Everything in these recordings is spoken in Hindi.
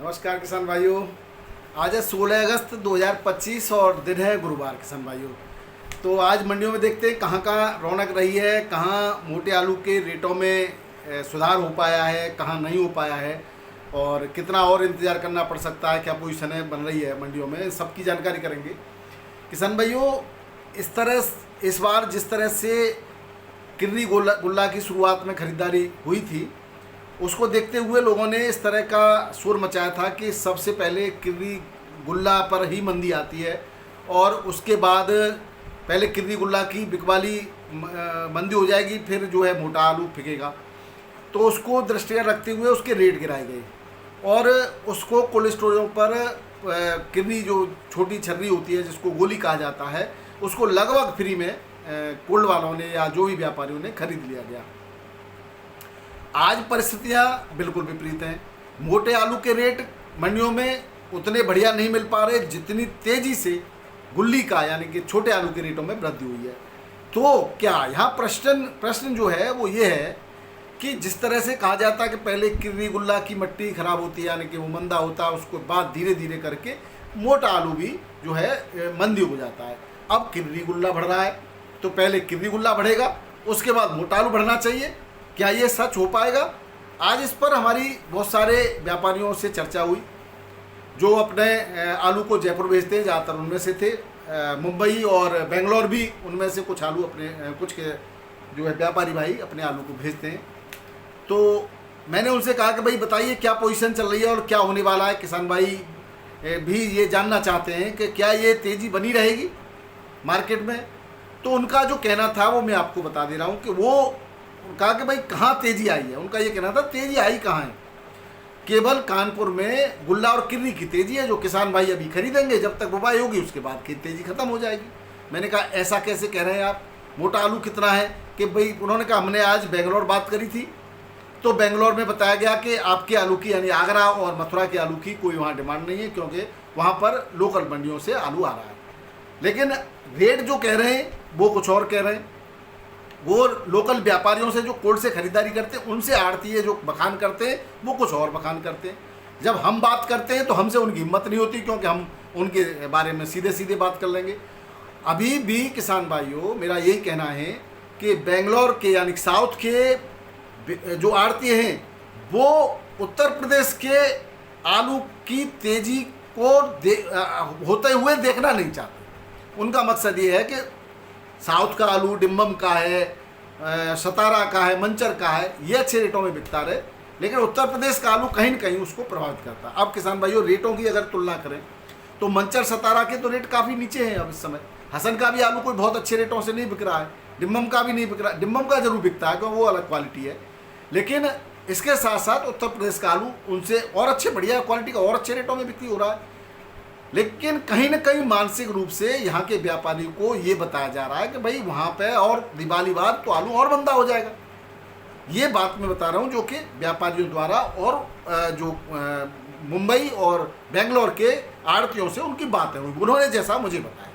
नमस्कार किसान भाइयों। आज है 16 अगस्त 2025 और दिन है गुरुवार। किसान भाइयों, तो आज मंडियों में देखते हैं कहाँ कहाँ रौनक रही है, कहाँ मोटे आलू के रेटों में सुधार हो पाया है, कहाँ नहीं हो पाया है और कितना और इंतज़ार करना पड़ सकता है, क्या पोजीशनें बन रही है मंडियों में, सबकी जानकारी करेंगे। किसान भाइयों, इस बार जिस तरह से किर्री गुल्ला की शुरुआत में ख़रीदारी हुई थी, उसको देखते हुए लोगों ने इस तरह का शोर मचाया था कि सबसे पहले किर्री गुल्ला पर ही मंदी आती है और उसके बाद पहले किर्री गुल्ला की बिकवाली मंदी हो जाएगी, फिर जो है मोटा आलू बिकेगा। तो उसको दृष्टिगत रखते हुए उसके रेट गिराए गए और उसको कोल्ड स्टोरेजों पर किर्री जो छोटी छर्री होती है जिसको गोली कहा जाता है, उसको लगभग फ्री में कोल्ड वालों ने या जो भी व्यापारियों ने खरीद लिया गया। आज परिस्थितियां बिल्कुल विपरीत हैं। मोटे आलू के रेट मंडियों में उतने बढ़िया नहीं मिल पा रहे जितनी तेजी से गुल्ली का यानी कि छोटे आलू के रेटों में वृद्धि हुई है। तो क्या यहाँ प्रश्न जो है वो ये है कि जिस तरह से कहा जाता है कि पहले किर्री गुल्ला की मट्टी खराब होती है यानी कि वो मंदा होता है, उसके बाद धीरे धीरे करके मोटा आलू भी जो है मंदी हो जाता है। अब किर्री गुल्ला बढ़ रहा है तो पहले किर्री गुल्ला बढ़ेगा, उसके बाद मोटा आलू बढ़ना चाहिए। क्या ये सच हो पाएगा? आज इस पर हमारी बहुत सारे व्यापारियों से चर्चा हुई जो अपने आलू को जयपुर भेजते हैं, ज़्यादातर उनमें से थे। मुंबई और बेंगलोर भी उनमें से कुछ आलू अपने कुछ के जो है व्यापारी भाई अपने आलू को भेजते हैं। तो मैंने उनसे कहा कि भाई बताइए क्या पोजीशन चल रही है और क्या होने वाला है। किसान भाई भी ये जानना चाहते हैं कि क्या ये तेज़ी बनी रहेगी मार्केट में। तो उनका जो कहना था वो मैं आपको बता दे रहा हूँ कि वो कहा कि भाई कहाँ तेज़ी आई है। उनका ये कहना था तेज़ी आई कहाँ है, केवल कानपुर में गुल्ला और किर्री की तेज़ी है जो किसान भाई अभी खरीदेंगे, जब तक बुवाई होगी उसके बाद की तेज़ी खत्म हो जाएगी। मैंने कहा ऐसा कैसे कह रहे हैं आप, मोटा आलू कितना है? कि भाई उन्होंने कहा हमने आज बेंगलोर बात करी थी तो बेंगलोर में बताया गया कि आपके आलू की यानी आगरा और मथुरा के आलू की कोई वहाँ डिमांड नहीं है क्योंकि वहाँ पर लोकल मंडियों से आलू आ रहा है। लेकिन रेट जो कह रहे हैं वो कुछ और कह रहे हैं। वो लोकल व्यापारियों से जो कोल्ड से खरीदारी करते हैं उनसे आड़ती है जो बखान करते हैं वो कुछ और बखान करते हैं। जब हम बात करते हैं तो हमसे उनकी हिम्मत नहीं होती क्योंकि हम उनके बारे में सीधे सीधे बात कर लेंगे। अभी भी किसान भाइयों मेरा यही कहना है कि बेंगलोर के यानी साउथ के जो आड़ती हैं वो उत्तर प्रदेश के आलू की तेज़ी को होते हुए देखना नहीं चाहते। उनका मकसद ये है कि साउथ का आलू डिम्बम का है, सतारा का है, मंचर का है, ये अच्छे रेटों में बिकता रहे, लेकिन उत्तर प्रदेश का आलू कहीं न कहीं उसको प्रभावित करता है। अब किसान भाइयों रेटों की अगर तुलना करें तो मंचर सतारा के तो रेट काफ़ी नीचे हैं अब इस समय। हसन का भी आलू कोई बहुत अच्छे रेटों से नहीं बिक रहा है, डिम्बम का भी नहीं बिक रहा। डिम्बम का जरूर बिकता है क्योंकि वो अलग क्वालिटी है, लेकिन इसके साथ साथ उत्तर प्रदेश का आलू उनसे और अच्छे बढ़िया क्वालिटी का और अच्छे रेटों में बिक्री हो रहा है। लेकिन कहीं ना कहीं मानसिक रूप से यहाँ के व्यापारियों को ये बताया जा रहा है कि भाई वहाँ पे और दिवाली बाद तो आलू और मंदा हो जाएगा। ये बात मैं बता रहा हूँ जो कि व्यापारियों द्वारा और जो मुंबई और बेंगलोर के आड़तियों से उनकी बात है, उन्होंने जैसा मुझे बताया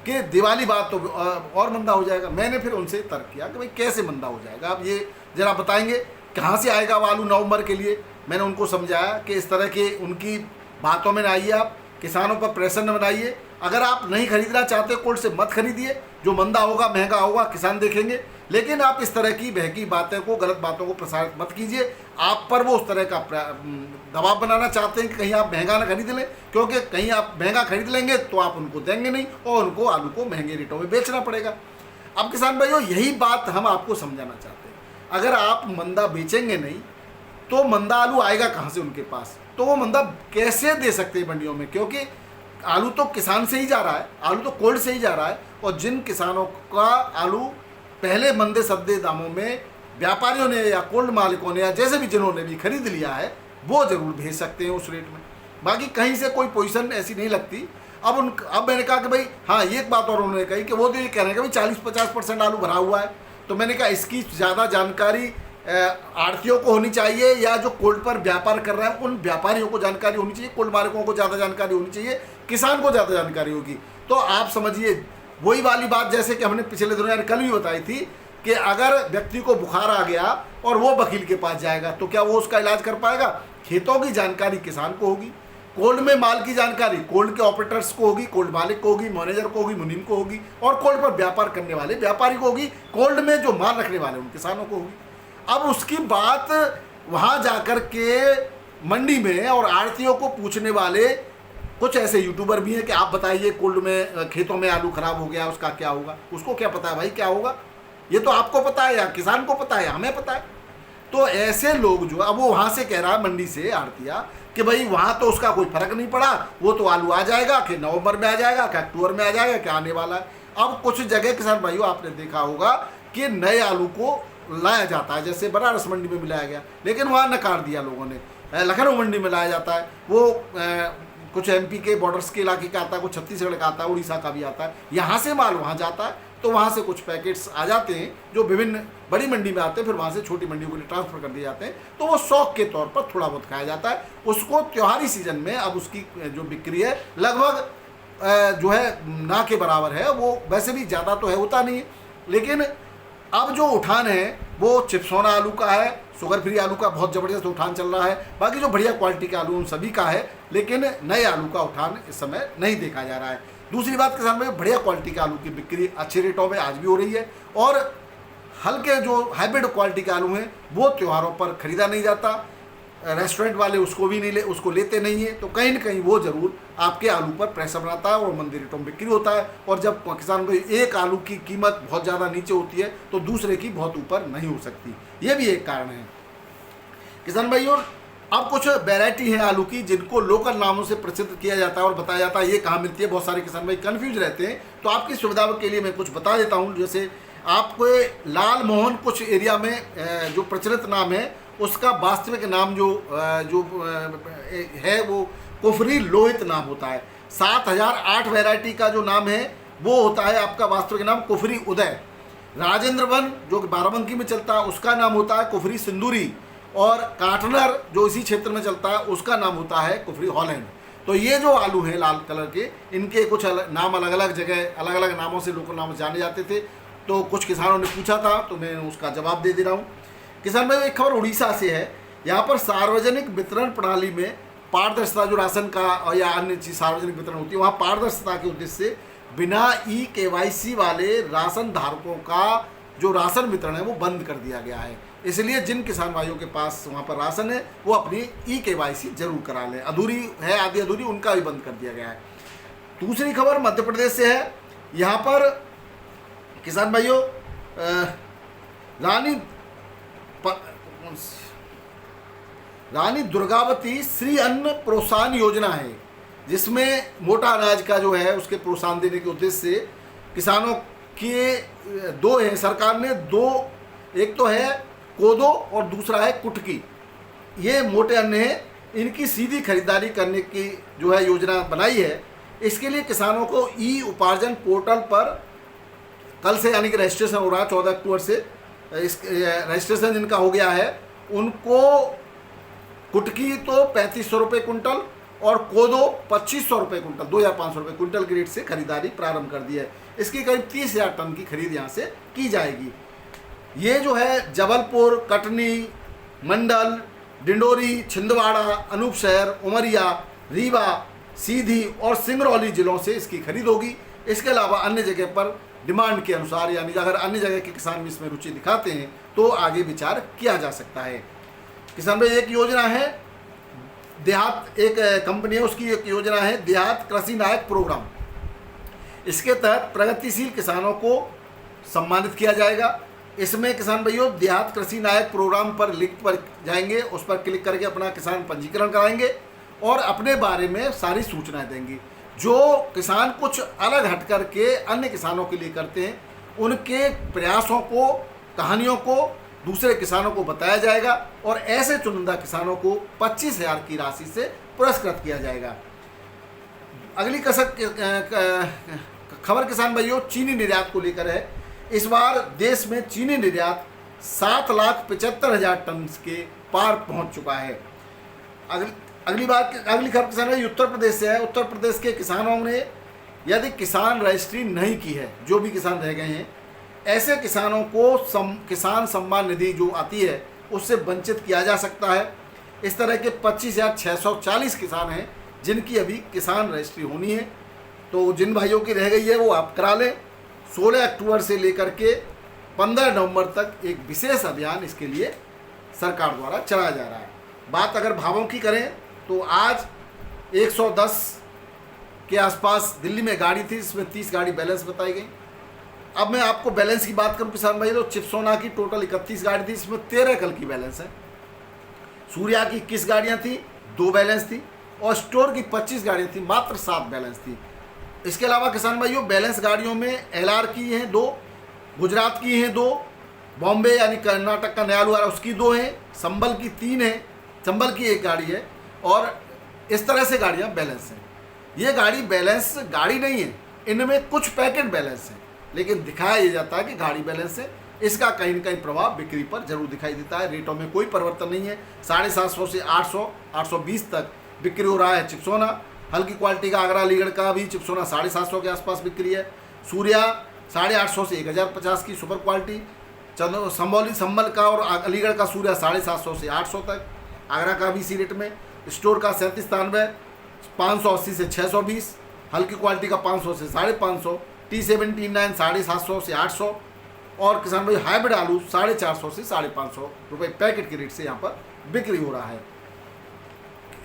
कि दिवाली बाद तो और मंदा हो जाएगा। मैंने फिर उनसे तर्क किया कि भाई कैसे मंदा हो जाएगा, आप ये ज़रा बताएंगे कहाँ से आएगा वो आलू नवंबर के लिए। मैंने उनको समझाया कि इस तरह के उनकी बातों में ना आइए, आप किसानों पर प्रेशर न बनाइए। अगर आप नहीं खरीदना चाहते कोल्ड से मत खरीदिए, जो मंदा होगा महंगा होगा किसान देखेंगे, लेकिन आप इस तरह की बहकी बातें को गलत बातों को प्रसारित मत कीजिए। आप पर वो उस तरह का दबाव बनाना चाहते हैं कि कहीं आप महंगा ना खरीद लें, क्योंकि कहीं आप महंगा खरीद लेंगे तो आप उनको देंगे नहीं और उनको आलू को महंगे रेटों में बेचना पड़ेगा। अब किसान भाइयों यही बात हम आपको समझाना चाहते हैं। अगर आप मंदा बेचेंगे नहीं तो मंदा आलू आएगा कहाँ से उनके पास, तो वो मंदा कैसे दे सकते हैं मंडियों में, क्योंकि आलू तो किसान से ही जा रहा है, आलू तो कोल्ड से ही जा रहा है। और जिन किसानों का आलू पहले मंदे सद्दे दामों में व्यापारियों ने या कोल्ड मालिकों ने या जैसे भी जिन्होंने भी खरीद लिया है वो ज़रूर भेज सकते हैं उस रेट में। बाकी कहीं से कोई पोजीशन ऐसी नहीं लगती। अब मैंने कहा कि भाई हाँ, ये एक बात और उन्होंने कही कि वो तो ये कह रहे हैं कि भाई 40-50% आलू भरा हुआ है। तो मैंने कहा इसकी ज़्यादा जानकारी आड़तियों को होनी चाहिए या जो कोल्ड पर व्यापार कर रहे हैं उन व्यापारियों को जानकारी होनी चाहिए, कोल्ड मालिकों को ज़्यादा जानकारी होनी चाहिए, किसान को ज़्यादा जानकारी होगी। तो आप समझिए वही वाली बात जैसे कि हमने पिछले दिनों यानी कल भी बताई थी कि अगर व्यक्ति को बुखार आ गया और वो वकील के पास जाएगा तो क्या वो उसका इलाज कर पाएगा? खेतों की जानकारी किसान को होगी, कोल्ड में माल की जानकारी कोल्ड के ऑपरेटर्स को होगी, कोल्ड मालिक को होगी, मैनेजर को होगी, मुनीम को होगी, और कोल्ड पर व्यापार करने वाले व्यापारी को होगी, कोल्ड में जो माल रखने वाले उन किसानों को होगी। अब उसकी बात वहाँ जाकर के मंडी में और आड़तियों को पूछने वाले कुछ ऐसे यूट्यूबर भी हैं कि आप बताइए कोल्ड में खेतों में आलू खराब हो गया उसका क्या होगा। उसको क्या पता है भाई क्या होगा, ये तो आपको पता है या किसान को पता है, हमें पता है। तो ऐसे लोग जो अब वो वहाँ से कह रहा है मंडी से आड़तिया कि भाई वहाँ तो उसका कोई फर्क नहीं पड़ा, वो तो आलू आ जाएगा कि नवंबर में आ जाएगा, क्या अक्टूबर में आ जाएगा, क्या आने वाला है। अब कुछ जगह किसान भाइयों आपने देखा होगा कि नए आलू को लाया जाता है, जैसे बनारस मंडी में भी लाया गया, लेकिन वहाँ नकार दिया लोगों ने। लखनऊ मंडी में लाया जाता है, वो कुछ एमपी के बॉर्डर्स के इलाके का आता है, कुछ छत्तीसगढ़ का आता है, उड़ीसा का भी आता है। यहाँ से माल वहाँ जाता है, तो वहाँ से कुछ पैकेट्स आ जाते हैं जो विभिन्न बड़ी मंडी में आते हैं, फिर वहाँ से छोटी मंडियों के लिए ट्रांसफ़र कर दिए जाते हैं। तो वो शौक के तौर पर थोड़ा बहुत खाया जाता है। उसको त्योहारी सीजन में अब उसकी जो बिक्री है लगभग जो है ना के बराबर है। वो वैसे भी ज़्यादा तो है होता नहीं है, लेकिन अब जो उठान है वो चिप्सोना आलू का है, शुगर फ्री आलू का बहुत ज़बरदस्त उठान चल रहा है। बाकी जो बढ़िया क्वालिटी के आलू उन सभी का है, लेकिन नए आलू का उठान इस समय नहीं देखा जा रहा है। दूसरी बात किसान में बढ़िया क्वालिटी के आलू की बिक्री अच्छे रेटों में आज भी हो रही है, और हल्के जो हाइब्रिड क्वालिटी के आलू हैं वो त्योहारों पर खरीदा नहीं जाता, रेस्टोरेंट वाले उसको भी नहीं उसको लेते नहीं है। तो कहीं ना कहीं वो ज़रूर आपके आलू पर प्रेशर बनाता है और मंदी रेटों में बिक्री होता है। और जब किसान को एक आलू की कीमत बहुत ज़्यादा नीचे होती है तो दूसरे की बहुत ऊपर नहीं हो सकती, ये भी एक कारण है। किसान भाइयों अब कुछ वैरायटी है आलू की जिनको लोकल नामों से प्रसिद्ध किया जाता है और बताया जाता है ये कहाँ मिलती है। बहुत सारे किसान भाई कन्फ्यूज रहते हैं, तो आपकी सुविधा के लिए मैं कुछ बता देता हूँ। जैसे आपको लाल मोहन कुछ एरिया में जो प्रचलित नाम है, उसका वास्तविक नाम जो है वो कुफरी लोहित नाम होता है। 7008 वैरायटी का जो नाम है वो होता है आपका वास्तविक नाम कुफरी उदय। राजेंद्र वन जो कि बाराबंकी में चलता है उसका नाम होता है कुफरी सिंदूरी, और काटनर जो इसी क्षेत्र में चलता है उसका नाम होता है कुफरी हॉलैंड। तो ये जो आलू हैं लाल कलर के, इनके कुछ नाम अलग अलग जगह अलग अलग नामों से लोकल नाम जाने जाते थे। तो कुछ किसानों ने पूछा था तो मैं उसका जवाब दे रहा हूँ। किसान भाई एक खबर उड़ीसा से है। यहाँ पर सार्वजनिक वितरण प्रणाली में पारदर्शिता, जो राशन का और या अन्य चीज सार्वजनिक वितरण होती है, वहाँ पारदर्शिता के उद्देश्य से बिना KYC वाले राशन धारकों का जो राशन वितरण है वो बंद कर दिया गया है। इसलिए जिन किसान भाइयों के पास वहाँ पर राशन है वो अपनी KYC जरूर करा लें, अधूरी है आधी अधूरी उनका भी बंद कर दिया गया है। दूसरी खबर मध्य प्रदेश से है। यहाँ पर किसान भाइयों रानी दुर्गावती श्री अन्न प्रोत्साहन योजना है, जिसमें मोटा अनाज का जो है उसके प्रोत्साहन देने के उद्देश्य से किसानों के दो है, सरकार ने दो, एक तो है कोदो और दूसरा है कुटकी। ये मोटे अन्न है, इनकी सीधी खरीदारी करने की जो है योजना बनाई है। इसके लिए किसानों को उपार्जन पोर्टल पर कल से यानी कि रजिस्ट्रेशन हो रहा है 14 अक्टूबर से। इस रजिस्ट्रेशन जिनका हो गया है उनको कुटकी तो 3500 रुपये कुंटल और कोदो 2500 रुपये कुंटल, 2500 रुपये कुंटल के रेट से खरीदारी प्रारंभ कर दी है। इसकी करीब 30,000 टन की खरीद यहाँ से की जाएगी। ये जो है जबलपुर, कटनी, मंडल, डिंडोरी, छिंदवाड़ा, अनूपशहर, उमरिया, रीवा, सीधी और सिंगरौली जिलों से इसकी खरीद होगी। इसके अलावा अन्य जगह पर डिमांड के अनुसार, यानी अगर अन्य जगह के किसान भी इसमें रुचि दिखाते हैं तो आगे विचार किया जा सकता है। किसान भाई एक योजना है देहात, एक कंपनी है उसकी एक योजना है देहात कृषि नायक प्रोग्राम। इसके तहत प्रगतिशील किसानों को सम्मानित किया जाएगा। इसमें किसान भाइयों देहात कृषि नायक प्रोग्राम पर लिंक पर जाएंगे, उस पर क्लिक करके अपना किसान पंजीकरण कराएंगे और अपने बारे में सारी सूचनाएं देंगी। जो किसान कुछ अलग हट कर के अन्य किसानों के लिए करते हैं, उनके प्रयासों को, कहानियों को दूसरे किसानों को बताया जाएगा और ऐसे चुनिंदा किसानों को 25,000 की राशि से पुरस्कृत किया जाएगा। अगली खबर किसान भाइयों चीनी निर्यात को लेकर है। इस बार देश में चीनी निर्यात 7,75,000 टन के पार पहुंच चुका है। अगली खबर किसान भाई उत्तर प्रदेश से है। उत्तर प्रदेश के किसानों ने यदि किसान रजिस्ट्री नहीं की है, जो भी किसान रह गए हैं, ऐसे किसानों को किसान सम्मान निधि जो आती है उससे वंचित किया जा सकता है। इस तरह के 25,640 किसान हैं जिनकी अभी किसान रजिस्ट्री होनी है। तो जिन भाइयों की रह गई है वो आप करा लें। 16 अक्टूबर से लेकर के 15 नवंबर तक एक विशेष अभियान इसके लिए सरकार द्वारा चलाया जा रहा है। बात अगर भावों की करें तो आज 110 के आसपास दिल्ली में गाड़ी थी, जिसमें 30 गाड़ी बैलेंस बताई गई। अब मैं आपको बैलेंस की बात करूं किसान भाई, तो चिप्सोना की टोटल 31 गाड़ी थी, इसमें 13 कल की बैलेंस है। सूर्या की 21 गाड़ियां थी, 2 बैलेंस थी, और स्टोर की 25 गाड़ियां थी, मात्र 7 बैलेंस थी। इसके अलावा किसान भाइयों बैलेंस गाड़ियों में LR की हैं 2, गुजरात की हैं 2, बॉम्बे यानी कर्नाटक का नयालू आ रहा उसकी 2 हैं, संबल की 3 है, संबल की 1 गाड़ी है, और इस तरह से गाड़ियां बैलेंस हैं। ये गाड़ी बैलेंस गाड़ी नहीं है, इनमें कुछ पैकेट बैलेंस है, लेकिन दिखाया ये जाता है कि गाड़ी बैलेंस है। इसका कहीं न कहीं प्रभाव बिक्री पर जरूर दिखाई देता है। रेटों में कोई परिवर्तन नहीं है। 750 से 800, 820 तक बिक्री हो रहा है चिप्सोना। हल्की क्वालिटी का आगरा अलीगढ़ का भी चिप्सोना 750 के आसपास बिक्री है। सूर्या 850 से 1050 की सुपर क्वालिटी। संबौली संबल का और अलीगढ़ का सूर्या 750 से 800 तक। आगरा का भी इसी रेट में। स्टोर का 3793 580 से 620, हल्की क्वालिटी का 500 से 550, T79 750 से 800, और किसान भाई हाइब्रिड आलू 450 से 550 रुपये पैकेट के रेट से यहाँ पर बिक्री हो रहा है।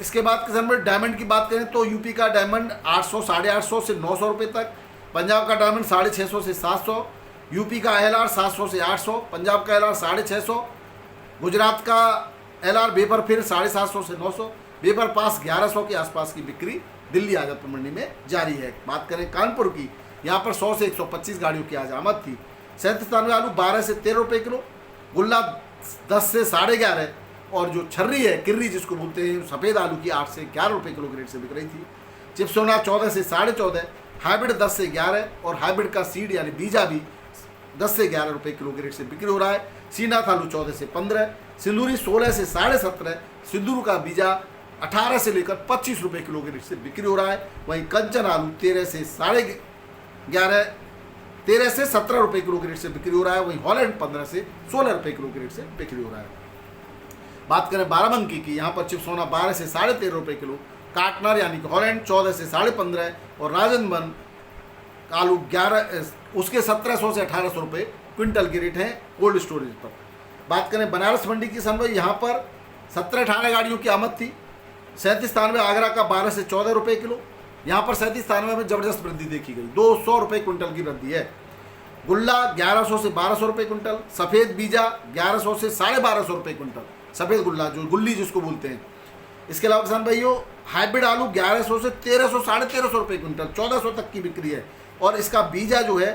इसके बाद किसान भाई डायमंड की बात करें तो यूपी का डायमंड 800 850 से 900 रुपये तक, पंजाब का डायमंड 650 से 700, यूपी का LR 700 से 800, पंजाब का LR 650, गुजरात का LR बेपर फिर 750 से 900, बेपर पास 1100 के आसपास की बिक्री दिल्ली आजादपुर मंडी में जारी है। बात करें कानपुर की, यहाँ पर 100 से 125 गाड़ियों की आज आमद थी। 37 आलू 12 से 13 रुपये किलो, गुल्ला 10 से 11.5, और जो छर्री है किर्री जिसको बोलते हैं सफ़ेद आलू की 8 से 11 रुपये किलो के रेट से बिक रही थी। चिप्सोना 14 से 14.5, हाइब्रिड 10 से 11, और हाइब्रिड का सीड यानी बीजा भी 10 से 11 रुपये किलो के रेट से बिक्री हो रहा है। सीनाथ आलू 14 से 15, सिंदूरी 16 से 17.5, सिंदूर का बीजा 18 से लेकर 25 रुपये किलो के रेट से बिक्री हो रहा है। वहीं कंचन आलू 13 से 17 रुपये किलो के रेट से बिक्री हो रहा है। वहीं हॉलैंड 15 से 16 रुपये किलो के रेट से बिक्री हो रहा है। बात करें बाराबंकी की, यहाँ पर चिप्सोना 12 से 13.5 रुपये किलो, काटनर यानी कि हॉलैंड 14 से 15.5, और राजनबन आलू 11 उसके 1700 से 1800 रुपये क्विंटल के रेट हैं कोल्ड स्टोरेज पर। बात करें बनारस मंडी की संभाई, यहाँ पर 17-18 गाड़ियों की आमद थी। 3793 आगरा का 12 से 14 रुपये किलो, यहाँ पर 3793 में जबरदस्त वृद्धि देखी गई, 200 रुपये क्विंटल की वृद्धि है। गुल्ला 1100 से 1200 रुपये क्विंटल, सफ़ेद बीजा 1100 से 1250 रुपये क्विंटल, सफ़ेद गुल्ला जो गुल्ली जिसको बोलते हैं। इसके अलावा किसान भाइयों हाइब्रिड आलू 1100 से 1300 1350 रुपये क्विंटल, 1400 तक की बिक्री है, और इसका बीजा जो है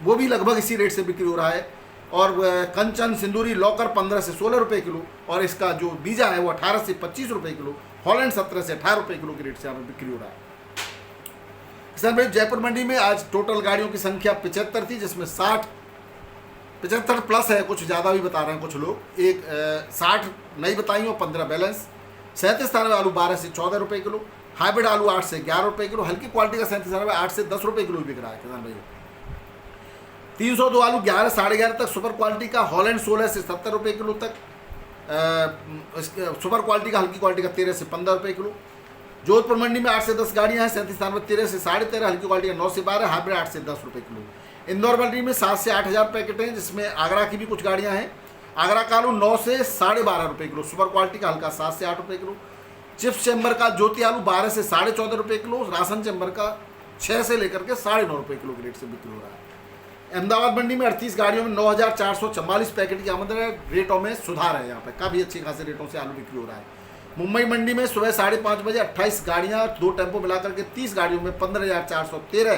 वो भी लगभग इसी रेट से बिक्री हो रहा है। और कंचन सिंदूरी लॉकर 15 से 16 रुपये किलो, और इसका जो बीजा है वो 18 से 25 रुपये किलो, हॉलैंड 17 से 18 रुपये किलो के रेट से यहाँ पर बिक्री हो रहा है। किसान भाई जयपुर मंडी में आज टोटल गाड़ियों की संख्या 75 थी, जिसमें 75 प्लस है, कुछ ज़्यादा भी बता रहे हैं कुछ लोग, 60 नई बताई और 15 बैलेंस। 3793 आलू 12 से 14 रुपये किलो, हाइब्रिड आलू 8 से 11 रुपये किलो, हल्की क्वालिटी का 3793 8 से 10 रुपये किलो बिक रहा है किसान भाई। 302 आलू 11 11.5 तक, सुपर क्वालिटी का हॉलैंड 16 से 70 रुपये किलो तक, सुपर क्वालिटी का हल्की क्वालिटी का 13 से 15 रुपये किलो। जोधपुर मंडी में 8 से 10 गाड़ियां हैं, 3793 13 से 13.5, हल्की क्वालिटी का 9 से 12, हाइब्रिड 8 से 10 रुपये किलो। इंदौर मंडी में 7 से 8,000 पैकेट हैं, जिसमें आगरा की भी कुछ गाड़ियां हैं। आगरा का आलू 9 से 12.5 रुपये किलो, सुपर क्वालिटी का हल्का 7 से 8 रुपये किलो। चिप्स चैम्बर का ज्योति आलू 12 से 14.5 रुपये किलो, राशन चैम्बर का 6 से लेकर के 9.5 रुपये किलो के रेट से बिक्री हो रहा है। अहमदाबाद मंडी में 38 गाड़ियों में 9,444 पैकेट की आमद है। रेटों में सुधार है, यहाँ पर काफ़ी अच्छी खासे रेटों से आलू बिक्री हो रहा है। मुंबई मंडी में सुबह 5:30 बजे 28 गाड़ियाँ, 2 टेम्पो मिलाकर के 30 गाड़ियों में 15,413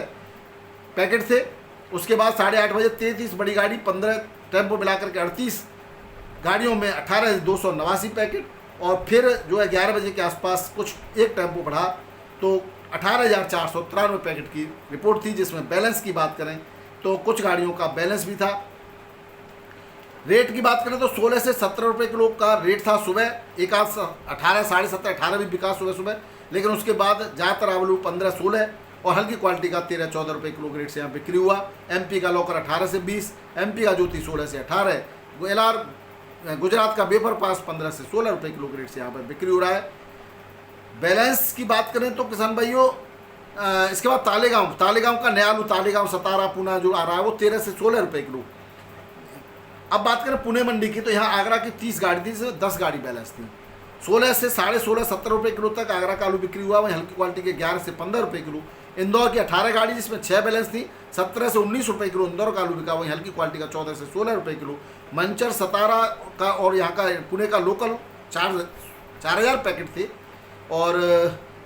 पैकेट थे। उसके बाद 8:30 बजे 33 बड़ी गाड़ी, 15 टेम्पो मिलाकर के 38 गाड़ियों में 18,289 पैकेट, और फिर जो है 11 बजे के आसपास कुछ एक टेम्पो बढ़ा तो 18,493 पैकेट की रिपोर्ट थी, जिसमें बैलेंस की बात करें तो कुछ गाड़ियों का बैलेंस भी था। रेट की बात करें तो 16 से 17 रुपये किलो का रेट था सुबह, एक आध 18 17.5 18 भी बिका सुबह, लेकिन उसके बाद ज़्यादातर आलू 15-16 और हल्की क्वालिटी का 13-14 रुपये किलो के रेट से यहाँ बिक्री हुआ। MP का लॉकर 18 से 20, MP का ज्योति 16 से 18, LR गुजरात का बेफर पास 15 से 16 रुपए किलो के रेट से यहाँ पर बिक्री हो रहा है। बैलेंस की बात करें तो किसान भाइयों इसके बाद तालेगांव का नया आलू, तालेगांव सतारा पूना जो आ रहा है वो 13 से 16 रुपए किलो। अब बात करें पुणे मंडी की, तो यहाँ आगरा की 30 गाड़ी थी, इसमें 10 गाड़ी बैलेंस थी। 16 से 16.5 17 रुपए किलो तक आगरा का आलू बिक्री हुआ। वहीं हल्की क्वालिटी के 11 से 15 रुपए किलो। इंदौर की 18 गाड़ी जिसमें 6 बैलेंस थी, 17 से 19 रुपए किलो इंदौर का आलू बिका। वहीं हल्की क्वालिटी का 14 से 16 रुपए किलो। मंचर सतारा का और यहाँ का पुणे का लोकल 4000 पैकेट थे। और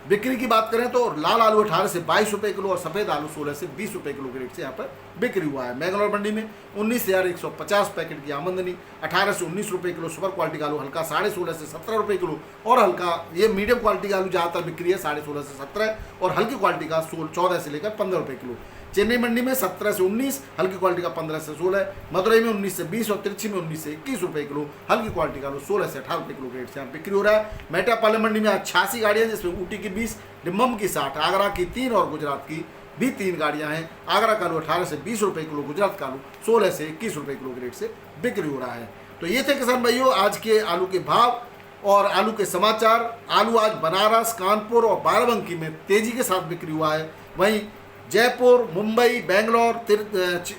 बिक्री की बात करें तो लाल आलू 18 से 22 रुपए किलो और सफ़ेद आलू 16 से 20 रुपए किलो के रेट से यहाँ पर बिक्री हुआ है। मैंगलोर मंडी में 19,150 पैकेट की आमदनी। 18 से 19 रुपए किलो सुपर क्वालिटी का आलू, हल्का 16.5 से 17 रुपए किलो और हल्का ये मीडियम क्वालिटी का आलू ज़्यादातर बिक्री है 16.5 से 17 और हल्की क्वालिटी का 14 से लेकर 15 रुपए किलो। चेन्नई मंडी में 17 से 19, हल्की क्वालिटी का 15 से 16, मदुरई में 19 से 20 और तिरछी में 19 से 21 रुपए किलो, हल्की क्वालिटी का 16 से 18 रुपए किलो के रेट से यहाँ बिक्री हो रहा है। मेटापालम मंडी में 86 गाड़ियाँ, जिसमें ऊटी की 20, डिम्बम की 60, आगरा की 3 और गुजरात की भी 3 गाड़ियाँ हैं। आगरा का आलू 18 से 20 रुपए किलो, गुजरात का आलू 16 से 21 रुपए किलो के रेट से बिक्री हो रहा है। तो ये थे किसान भाइयों आज के आलू के भाव और आलू के समाचार। आलू आज बनारस, कानपुर और बाराबंकी में तेजी के साथ बिक्री हुआ है। वहीं जयपुर, मुंबई, बेंगलोर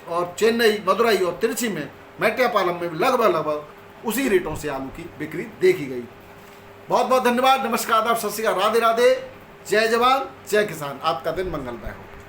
और चेन्नई, मदुरई और तिरछी में मेट्यापालम में लगभग उसी रेटों से आलू की बिक्री देखी गई। बहुत बहुत धन्यवाद। नमस्कार, आदाब, सत श्री अकाल, राधे राधे, जय जवान जय किसान। आपका दिन मंगलमय हो।